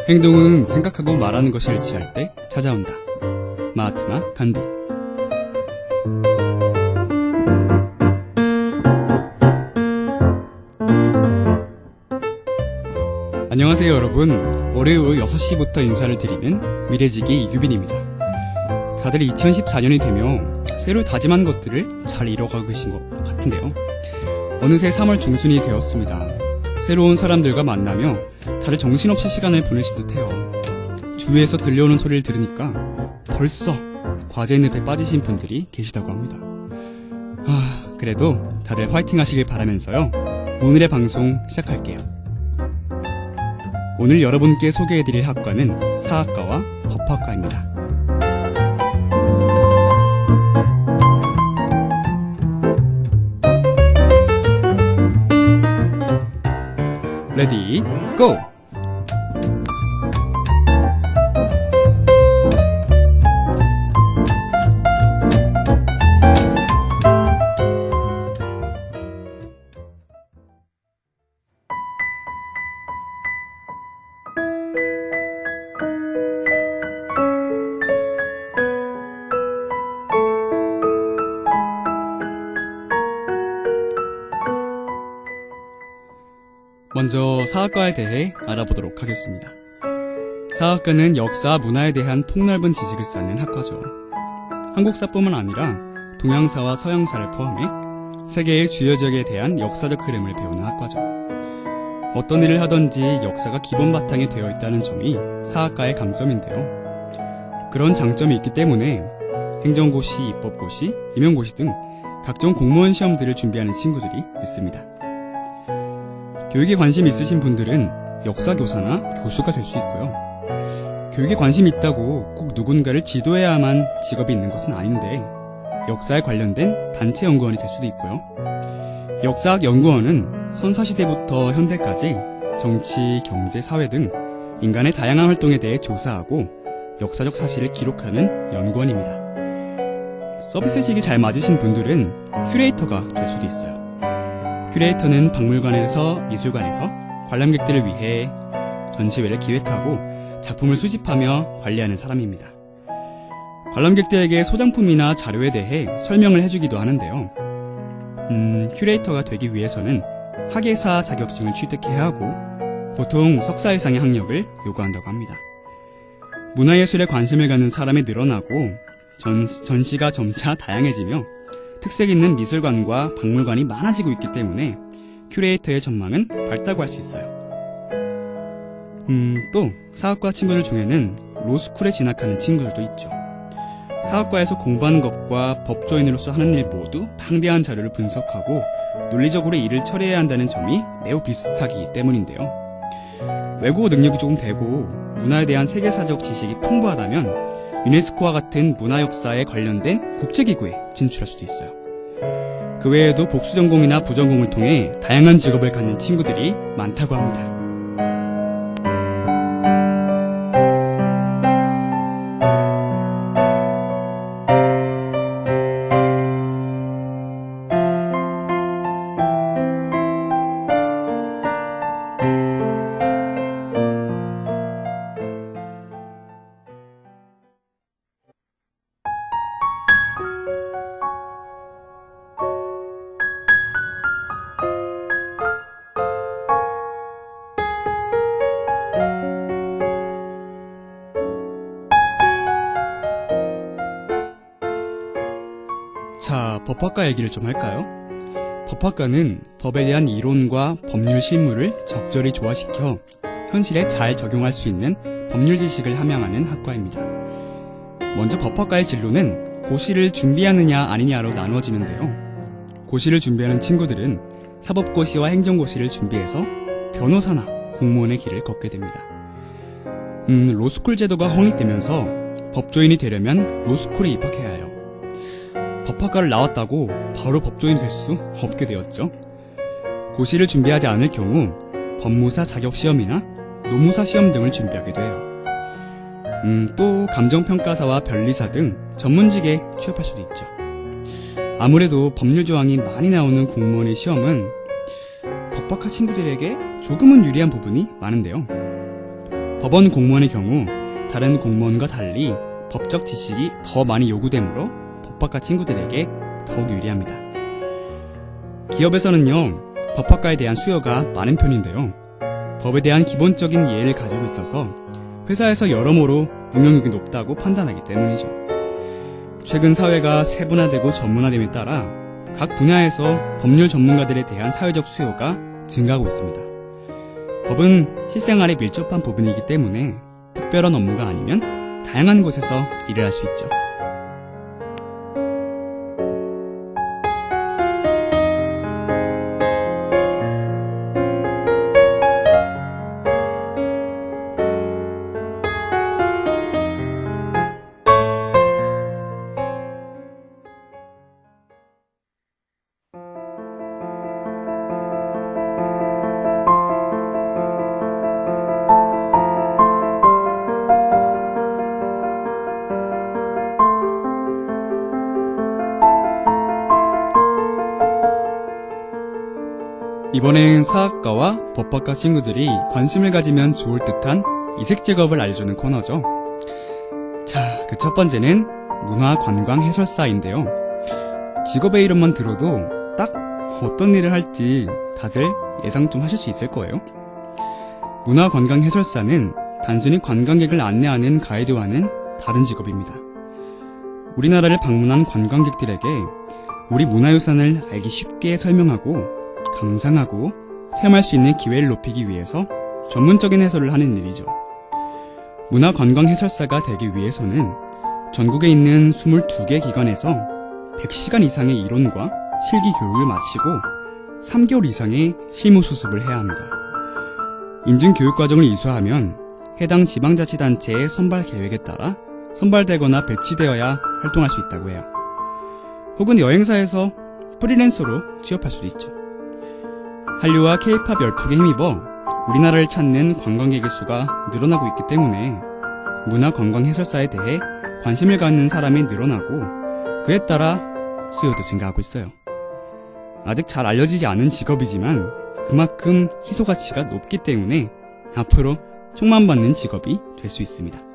행동은 생각하고 말하는 것이 일치할 때 찾아온다. 마하트마 간디. 안녕하세요 여러분. 월요일 6시부터 인사를 드리는 미래지기 이규빈입니다. 다들 2014년이 되며 새로 다짐한 것들을 잘 이뤄가고 계신 것 같은데요. 어느새 3월 중순이 되었습니다. 새로운 사람들과 만나며 다들 정신없이 시간을 보내신 듯해요. 주위에서 들려오는 소리를 들으니까 벌써 과제 늪에 빠지신 분들이 계시다고 합니다. 그래도 다들 화이팅 하시길 바라면서요. 오늘의 방송 시작할게요. 오늘 여러분께 소개해드릴 학과는 사학과와 법학과입니다. 레디, 고! 먼저 사학과에 대해 알아보도록 하겠습니다. 사학과는 역사, 문화에 대한 폭넓은 지식을 쌓는 학과죠. 한국사뿐만 아니라 동양사와 서양사를 포함해 세계의 주요 지역에 대한 역사적 흐름을 배우는 학과죠. 어떤 일을 하든지 역사가 기본 바탕에 되어 있다는 점이 사학과의 강점인데요. 그런 장점이 있기 때문에 행정고시, 입법고시, 임용고시 등 각종 공무원 시험들을 준비하는 친구들이 있습니다. 교육에 관심 있으신 분들은 역사교사나 교수가 될 수 있고요. 교육에 관심 있다고 꼭 누군가를 지도해야만 직업이 있는 것은 아닌데 역사에 관련된 단체 연구원이 될 수도 있고요. 역사학 연구원은 선사시대부터 현대까지 정치, 경제, 사회 등 인간의 다양한 활동에 대해 조사하고 역사적 사실을 기록하는 연구원입니다. 서비스직이 잘 맞으신 분들은 큐레이터가 될 수도 있어요. 큐레이터는 박물관에서 미술관에서 관람객들을 위해 전시회를 기획하고 작품을 수집하며 관리하는 사람입니다. 관람객들에게 소장품이나 자료에 대해 설명을 해주기도 하는데요. 큐레이터가 되기 위해서는 학예사 자격증을 취득해야 하고 보통 석사 이상의 학력을 요구한다고 합니다. 문화예술에 관심을 갖는 사람이 늘어나고 전시가 점차 다양해지며 특색 있는 미술관과 박물관이 많아지고 있기 때문에 큐레이터의 전망은 밝다고 할 수 있어요. 또 사학과 친구들 중에는 로스쿨에 진학하는 친구들도 있죠. 사학과에서 공부하는 것과 법조인으로서 하는 일 모두 방대한 자료를 분석하고 논리적으로 일을 처리해야 한다는 점이 매우 비슷하기 때문인데요. 외국어 능력이 조금 되고 문화에 대한 세계사적 지식이 풍부하다면 유네스코와 같은 문화 역사에 관련된 국제기구에 진출할 수도 있어요. 그 외에도 복수전공이나 부전공을 통해 다양한 직업을 갖는 친구들이 많다고 합니다. 자, 법학과 얘기를 좀 할까요? 법학과는 법에 대한 이론과 법률 실무를 적절히 조화시켜 현실에 잘 적용할 수 있는 법률 지식을 함양하는 학과입니다. 먼저 법학과의 진로는 고시를 준비하느냐 아니냐로 나누어지는데요. 고시를 준비하는 친구들은 사법고시와 행정고시를 준비해서 변호사나 공무원의 길을 걷게 됩니다. 로스쿨 제도가 확립되면서 법조인이 되려면 로스쿨에 입학해야 해요. 법학과를 나왔다고 바로 법조인 될 수 없게 되었죠. 고시를 준비하지 않을 경우 법무사 자격시험이나 노무사 시험 등을 준비하게 돼요. 또 감정평가사와 변리사 등 전문직에 취업할 수도 있죠. 아무래도 법률 조항이 많이 나오는 공무원의 시험은 법학과 친구들에게 조금은 유리한 부분이 많은데요. 법원 공무원의 경우 다른 공무원과 달리 법적 지식이 더 많이 요구되므로 법학과 친구들에게 더욱 유리합니다. 기업에서는요, 법학과에 대한 수요가 많은 편인데요. 법에 대한 기본적인 이해를 가지고 있어서 회사에서 여러모로 응용력이 높다고 판단하기 때문이죠. 최근 사회가 세분화되고 전문화됨에 따라 각 분야에서 법률 전문가들에 대한 사회적 수요가 증가하고 있습니다. 법은 실생활에 밀접한 부분이기 때문에 특별한 업무가 아니면 다양한 곳에서 일을 할 수 있죠. 이번엔 사학과와 법학과 친구들이 관심을 가지면 좋을 듯한 이색 직업을 알려주는 코너죠. 자, 그 첫 번째는 문화관광해설사인데요. 직업의 이름만 들어도 딱 어떤 일을 할지 다들 예상 좀 하실 수 있을 거예요. 문화관광해설사는 단순히 관광객을 안내하는 가이드와는 다른 직업입니다. 우리나라를 방문한 관광객들에게 우리 문화유산을 알기 쉽게 설명하고 감상하고 체험할 수 있는 기회를 높이기 위해서 전문적인 해설을 하는 일이죠. 문화관광해설사가 되기 위해서는 전국에 있는 22개 기관에서 100시간 이상의 이론과 실기 교육을 마치고 3개월 이상의 실무 수습을 해야 합니다. 인증 교육 과정을 이수하면 해당 지방자치단체의 선발 계획에 따라 선발되거나 배치되어야 활동할 수 있다고 해요. 혹은 여행사에서 프리랜서로 취업할 수도 있죠. 한류와 K-팝 열풍에 힘입어 우리나라를 찾는 관광객의 수가 늘어나고 있기 때문에 문화관광해설사에 대해 관심을 갖는 사람이 늘어나고 그에 따라 수요도 증가하고 있어요. 아직 잘 알려지지 않은 직업이지만 그만큼 희소가치가 높기 때문에 앞으로 촉망받는 직업이 될 수 있습니다.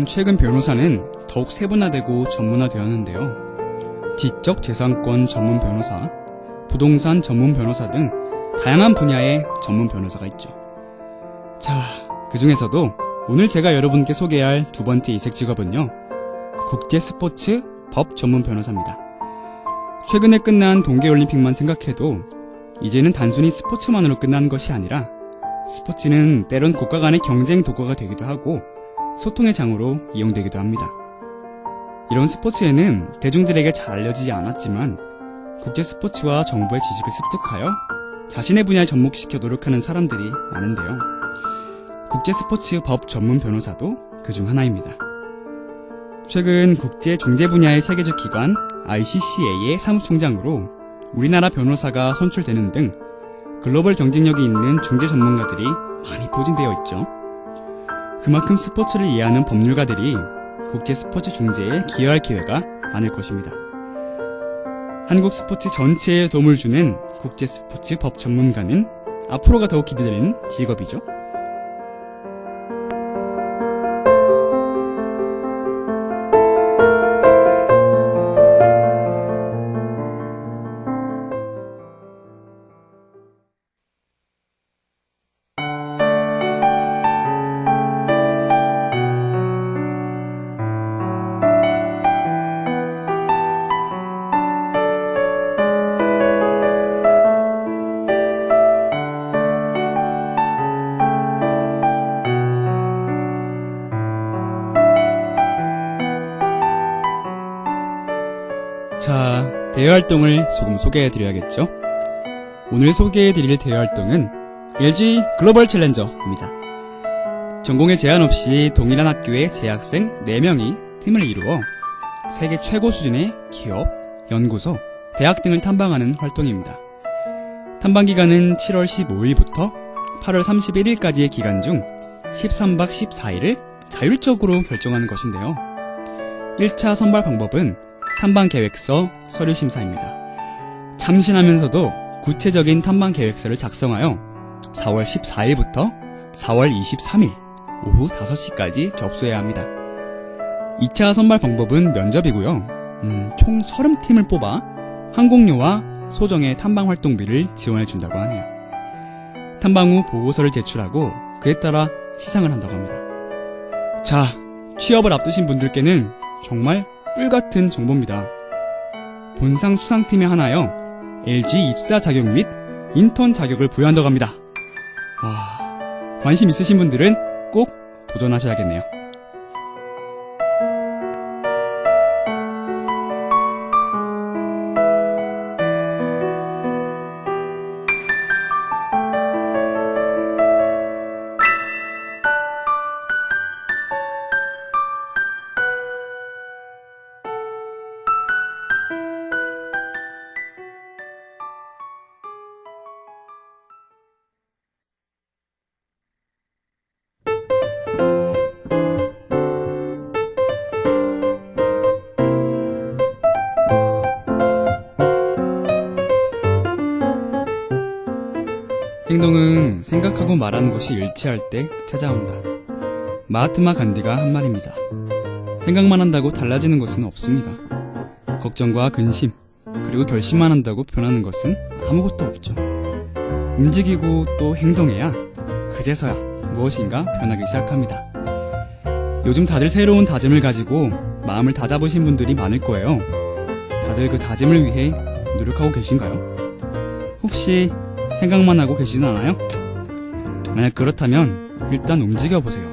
최근 변호사는 더욱 세분화되고 전문화되었는데요. 지적재산권 전문 변호사, 부동산 전문 변호사 등 다양한 분야의 전문 변호사가 있죠. 자, 그 중에서도 오늘 제가 여러분께 소개할 두 번째 이색 직업은요, 국제스포츠 법 전문 변호사입니다. 최근에 끝난 동계올림픽만 생각해도 이제는 단순히 스포츠만으로 끝나는 것이 아니라 스포츠는 때론 국가 간의 경쟁 도구가 되기도 하고 소통의 장으로 이용되기도 합니다. 이런 스포츠에는 대중들에게 잘 알려지지 않았지만 국제 스포츠와 정보의 지식을 습득하여 자신의 분야에 접목시켜 노력하는 사람들이 많은데요. 국제 스포츠 법 전문 변호사도 그중 하나입니다. 최근 국제 중재 분야의 세계적 기관 ICCA의 사무총장으로 우리나라 변호사가 선출되는 등 글로벌 경쟁력이 있는 중재 전문가들이 많이 포진되어 있죠. 그만큼 스포츠를 이해하는 법률가들이 국제 스포츠 중재에 기여할 기회가 많을 것입니다. 한국 스포츠 전체에 도움을 주는 국제 스포츠 법 전문가는 앞으로가 더욱 기대되는 직업이죠. 자, 대외활동을 조금 소개해드려야겠죠? 오늘 소개해드릴 대외활동은 LG 글로벌 챌린저입니다. 전공에 제한 없이 동일한 학교의 재학생 4명이 팀을 이루어 세계 최고 수준의 기업, 연구소, 대학 등을 탐방하는 활동입니다. 탐방기간은 7월 15일부터 8월 31일까지의 기간 중 13박 14일을 자율적으로 결정하는 것인데요. 1차 선발 방법은 탐방계획서 서류심사입니다. 참신하면서도 구체적인 탐방계획서를 작성하여 4월 14일부터 4월 23일 오후 5시까지 접수해야 합니다. 2차 선발 방법은 면접이고요. 총 30팀을 뽑아 항공료와 소정의 탐방활동비를 지원해준다고 하네요. 탐방 후 보고서를 제출하고 그에 따라 시상을 한다고 합니다. 자, 취업을 앞두신 분들께는 정말 꿀같은 정보입니다. 본상 수상팀에 하나여 LG 입사 자격 및 인턴 자격을 부여한다고 합니다. 와, 관심 있으신 분들은 꼭 도전하셔야겠네요. 행동은 생각하고 말하는 것이 일치할 때 찾아온다. 마하트마 간디가 한 말입니다. 생각만 한다고 달라지는 것은 없습니다. 걱정과 근심, 그리고 결심만 한다고 변하는 것은 아무것도 없죠. 움직이고 또 행동해야 그제서야 무엇인가 변하기 시작합니다. 요즘 다들 새로운 다짐을 가지고 마음을 다잡으신 분들이 많을 거예요. 다들 그 다짐을 위해 노력하고 계신가요? 혹시 생각만 하고 계시진 않아요? 만약 그렇다면 일단 움직여보세요.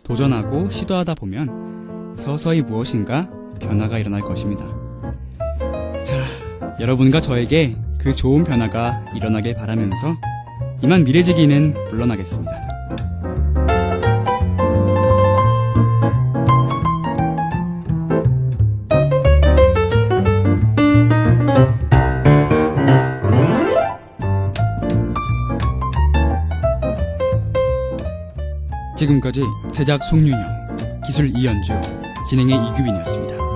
도전하고 시도하다 보면 서서히 무엇인가 변화가 일어날 것입니다. 자, 여러분과 저에게 그 좋은 변화가 일어나길 바라면서 이만 미래지기는 물러나겠습니다. 지금까지 제작 송윤영, 기술 이연주, 진행의 이규빈이었습니다.